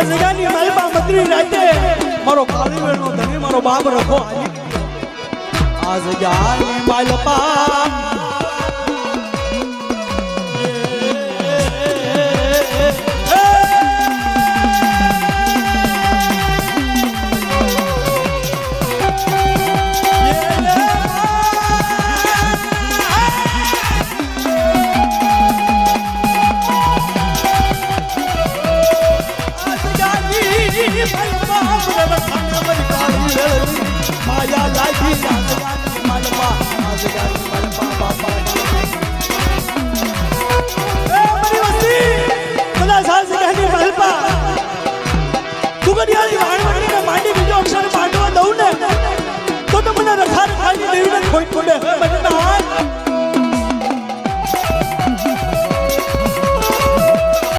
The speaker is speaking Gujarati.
જગાની માલપા મદરી રાતે મારો કાળીવેળનો ધણી મારો બાપ રખો આ જગાની માલપા માયા લાગી